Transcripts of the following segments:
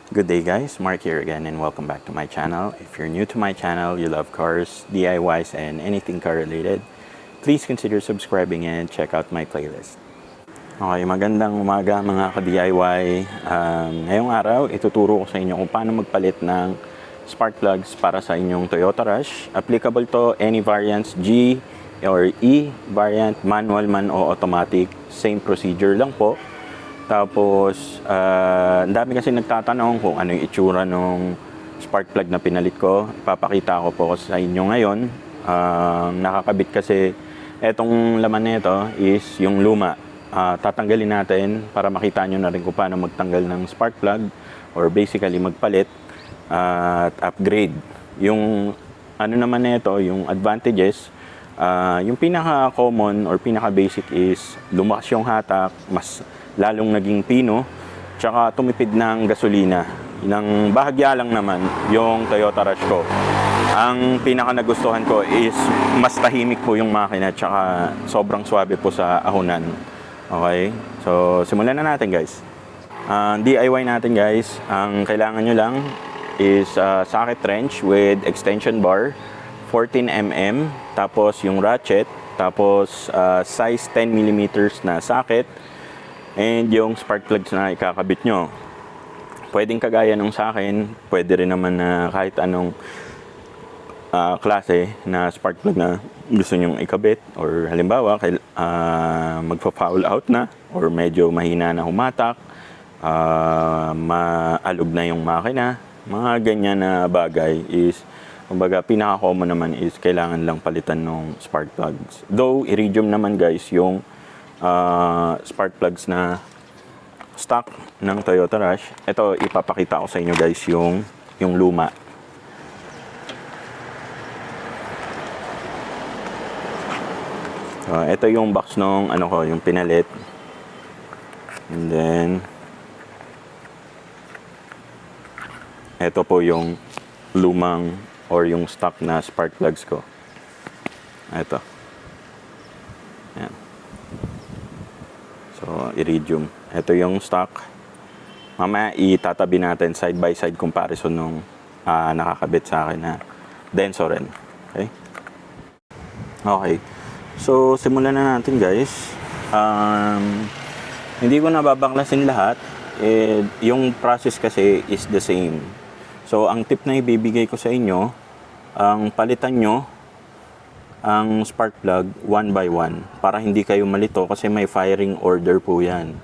Good day guys, Mark here again and welcome back to my channel. If you're new to my channel, you love cars, DIYs, and anything car related, please consider subscribing and check out my playlist. Okay, magandang umaga mga ka-DIY. Ngayong araw, ituturo ko sa inyo kung paano magpalit ng spark plugs para sa inyong Toyota Rush. Applicable to any variants, G or E variant, manual man o automatic. Same procedure lang po. Tapos, ang dami kasi nagtatanong kung ano yung itsura ng spark plug na pinalit ko. Ipapakita ko po sa inyo ngayon. Nakakabit kasi etong laman nito is yung luma. Tatanggalin natin para makita nyo na rin kung paano magtanggal ng spark plug or basically magpalit at upgrade. Yung ano naman nito, yung advantages, yung pinaka-common or pinaka-basic is lumakas yung hatak, mas lalong naging pino, tsaka tumipid ng gasolina. Nang bahagya lang naman yung Toyota Rush ko. Ang pinaka nagustuhan ko is mas tahimik po yung makina, tsaka sobrang swabe po sa ahunan. Okay, so simulan na natin guys. DIY natin guys, ang kailangan nyo lang is socket wrench with extension bar, 14mm, tapos yung ratchet, tapos size 10mm na socket, and yung spark plugs na ikakabit nyo. Pwedeng kagaya nung sa akin, pwede rin naman na kahit anong klase na spark plug na gusto nyong ikabit. Or halimbawa, magpa-foul out na or medyo mahina na humatak, maalog na yung makina. Mga ganyan na bagay is, kumbaga, pinaka-common naman is kailangan lang palitan ng spark plugs. Though, IRIDIUM naman guys, yung spark plugs na stock ng Toyota Rush. Ito, ipapakita ko sa inyo guys yung luma. Ito yung box nung ano ko, yung pinalit. And then ito po yung lumang or yung stock na spark plugs ko. Ito. Ayan. So, IRIDIUM. Ito yung stock. Mamaya itatabi natin side by side comparison nung nakakabit sa akin na DENSO rin. Okay? Okay. So, simulan na natin guys. Hindi ko nababaklasin lahat. Yung process kasi is the same. So, ang tip na ibibigay ko sa inyo, ang palitan nyo ang spark plug one by one para hindi kayo malito kasi may firing order po yan.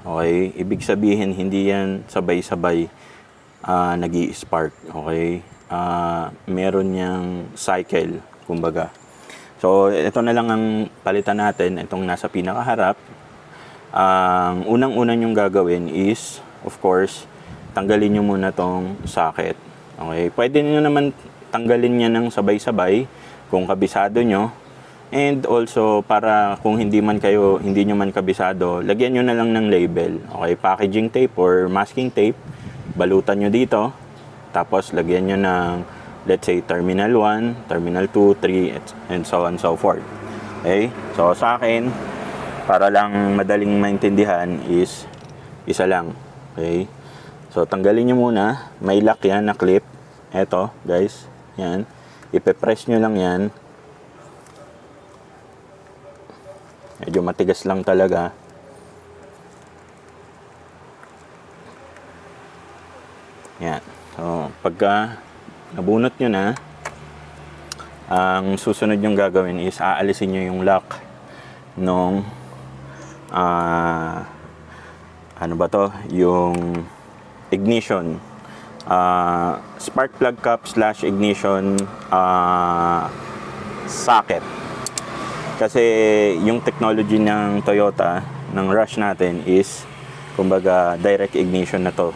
Okay? Ibig sabihin hindi yan sabay-sabay nag-i-spark. Okay? Meron niyang cycle, kumbaga. So, ito na lang ang palitan natin, itong nasa pinakaharap. Ang unang-una nyong gagawin is, of course, tanggalin nyo muna tong socket. Okay? Pwede nyo naman tanggalin niya ng sabay-sabay kung kabisado nyo. And also, para kung hindi nyo man kabisado, lagyan nyo na lang ng label. Okay, packaging tape or masking tape. Balutan nyo dito. Tapos, lagyan nyo ng, let's say, terminal 1, terminal 2, 3, and so on and so forth. Okay? So, sa akin, para lang madaling maintindihan is, isa lang. Okay? So, tanggalin nyo muna. May lock yan na clip. Eto, guys. Yan. Ipe-press nyo lang yan. Medyo matigas lang talaga. Yan. So, pagka nabunot nyo na, ang susunod yung gagawin is aalisin nyo yung lock nung ano ba to? Yung ignition. Spark plug cap / ignition socket. Kasi yung technology ng Toyota, ng Rush natin is, kumbaga, direct ignition na to.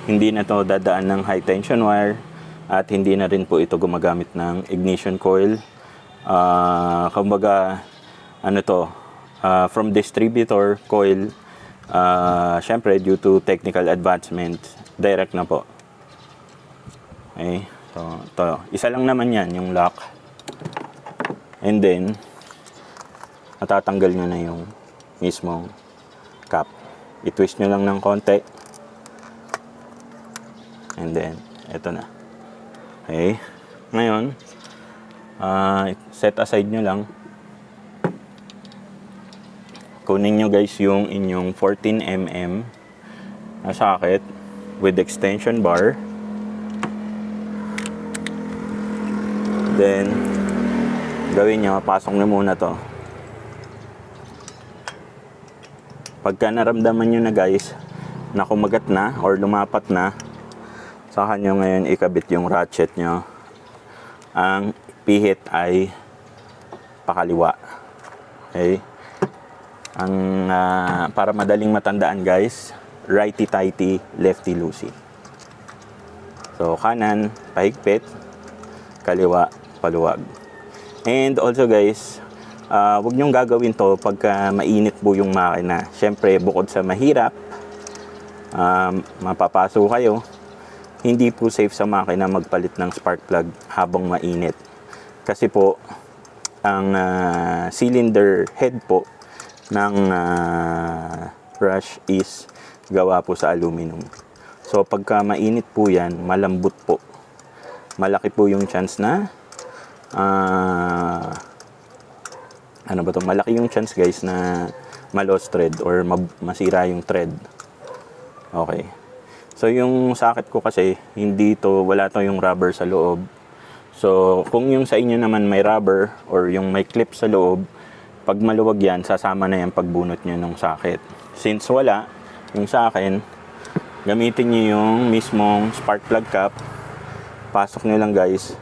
Hindi na to dadaan ng high tension wire at hindi na rin po ito gumagamit ng ignition coil. Kumbaga, ano to, from distributor coil, syempre due to technical advancement, direct na po. Okay, so ito, isa lang naman yan, yung lock. And then, natatanggal nyo na yung mismong cap. I-twist nyo lang ng konti. And then, ito na. Okay. Ngayon, set aside nyo lang. Kunin nyo guys yung inyong 14mm na socket with extension bar. Then, gawin nyo, pasok nyo muna to. Pagka naramdaman nyo na guys, na kumagat na or lumapat na, saka nyo ngayon ikabit yung ratchet nyo. Ang pihit ay pakaliwa. Okay? Para madaling matandaan guys, righty-tighty, lefty-loosey. So, kanan, pahigpit, kaliwa, paluwag. And also guys, huwag nyong gagawin to pagka mainit po yung makina. Siyempre, bukod sa mahirap, mapapaso kayo, hindi po safe sa makina magpalit ng spark plug habang mainit. Kasi po, ang cylinder head po ng brush is gawa po sa aluminum. So, pagka mainit po yan, malambot po. Malaki po yung chance na malaki yung chance guys na ma-lost thread or masira yung thread. Okay. So yung socket ko kasi wala to yung rubber sa loob. So kung yung sa inyo naman may rubber or yung may clip sa loob, pag maluwag yan, sasama na yan pagbunot nyo ng socket. Since wala, yung sa akin, gamitin nyo yung mismong spark plug cap. Pasok nyo lang guys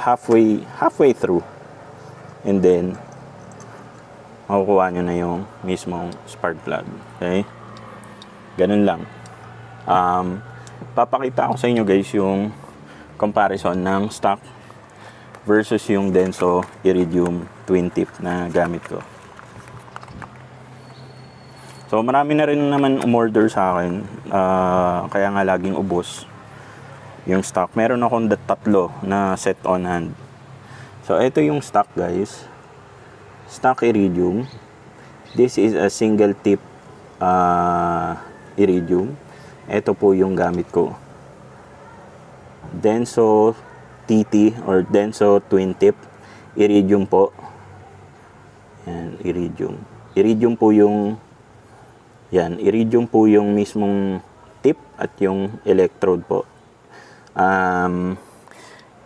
halfway through, and then makukuha nyo na yung mismong spark plug. Okay, ganun lang. Papakita ko sa inyo guys yung comparison ng stock versus yung DENSO IRIDIUM twin tip na gamit ko. So marami na rin naman umorder sa akin, kaya nga laging ubos yung stock. Meron akong tatlo na set on hand. So, ito yung stock guys. Stock IRIDIUM. This is a single tip IRIDIUM. Ito po yung gamit ko. DENSO TT or DENSO twin tip IRIDIUM po. Yan, IRIDIUM. IRIDIUM po yung IRIDIUM po yung mismong tip at yung electrode po.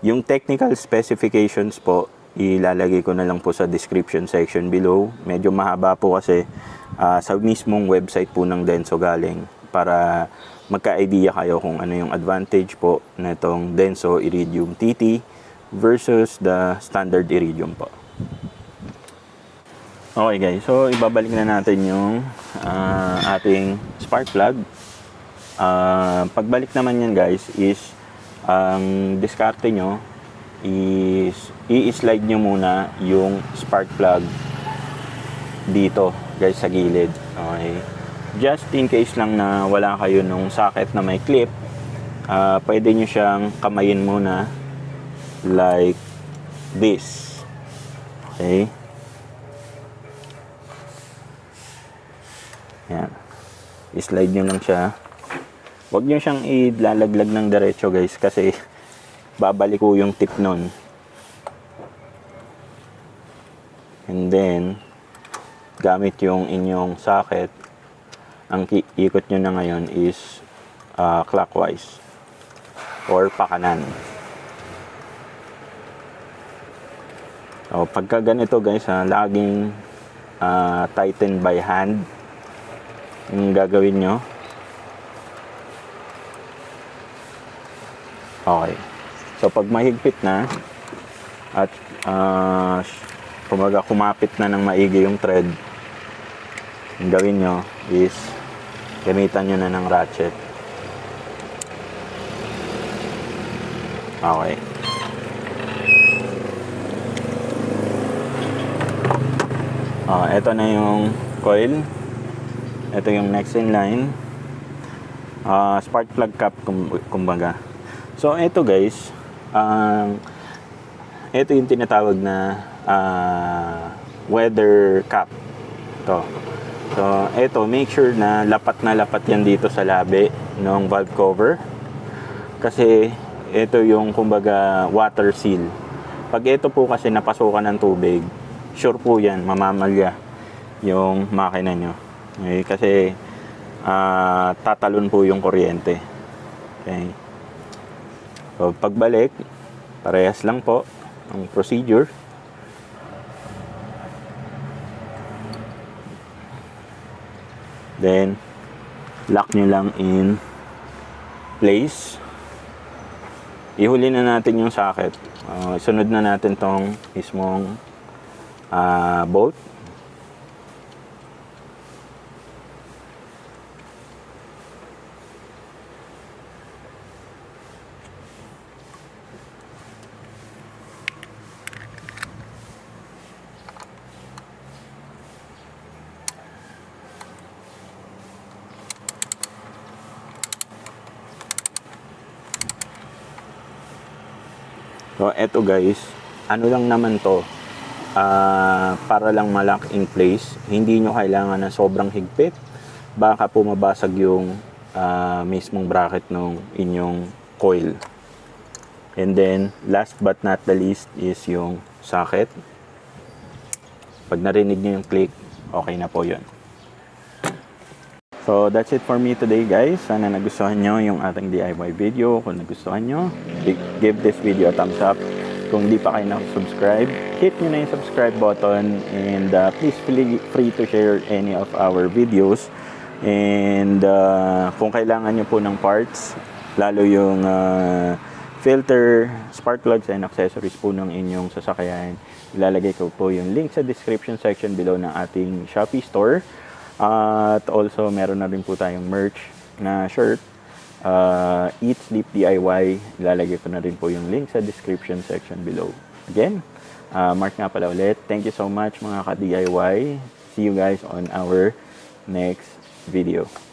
Yung technical specifications po, ilalagay ko na lang po sa description section below. Medyo mahaba po kasi sa mismong website po ng DENSO galing, para magka-idea kayo kung ano yung advantage po na itong DENSO IRIDIUM TT versus the standard IRIDIUM po. Okay guys, so ibabalik na natin yung ating spark plug. Pagbalik naman yan guys is ang diskarte nyo is i-slide nyo muna yung spark plug dito guys sa gilid. Okay, just in case lang na wala kayo nung socket na may clip, pwede nyo siyang kamayin muna like this. Okay, yan, i-slide nyo lang siya. Huwag nyo siyang ilalaglag ng diretso guys, kasi babaliko yung tip nun. And then, gamit yung inyong socket, ang ikot nyo na ngayon is clockwise or pakanan. So, pagka ganito guys, laging tighten by hand yung gagawin nyo. Okay. So, pag mahigpit na at kumapit na ng maigi yung thread, yung gawin nyo is gamitan nyo na ng ratchet. Okay. Ito na yung coil. Ito yung next in line. Spark plug cap kumbaga. So, ito guys, ito yung tinatawag na weather cap. Ito. So, eto, make sure na lapat yan dito sa labi ng valve cover. Kasi, ito yung, kumbaga, water seal. Pag ito po kasi napasukan ng tubig, sure po yan, mamamalya yung makina nyo. Okay? Kasi, tatalon po yung kuryente. Okay? So, pagbalik, parehas lang po ang procedure. Then, lock nyo lang in place. Ihuli na natin yung socket. Sunod na natin tong mismong bolt. So, eto guys, ano lang naman to, para lang ma-lock in place. Hindi nyo kailangan na sobrang higpit. Baka po mabasag yung mismong bracket ng inyong coil. And then, last but not the least is yung socket. Pag narinig nyo yung click, okay na po yun. So, that's it for me today guys. Sana nagustuhan nyo yung ating DIY video. Kung nagustuhan nyo, give this video a thumbs up. Kung di pa kayo na-subscribe, hit nyo na yung subscribe button. And please feel free to share any of our videos. And kung kailangan nyo po ng parts, lalo yung filter, spark plugs, and accessories po ng inyong sasakyan, ilalagay ko po yung link sa description section below ng ating Shopee store. At also, meron na rin po tayong merch na shirt. Eat, Sleep, DIY. Ilalagay ko na rin po yung link sa description section below. Again, Mark nga pala ulit. Thank you so much mga ka-DIY. See you guys on our next video.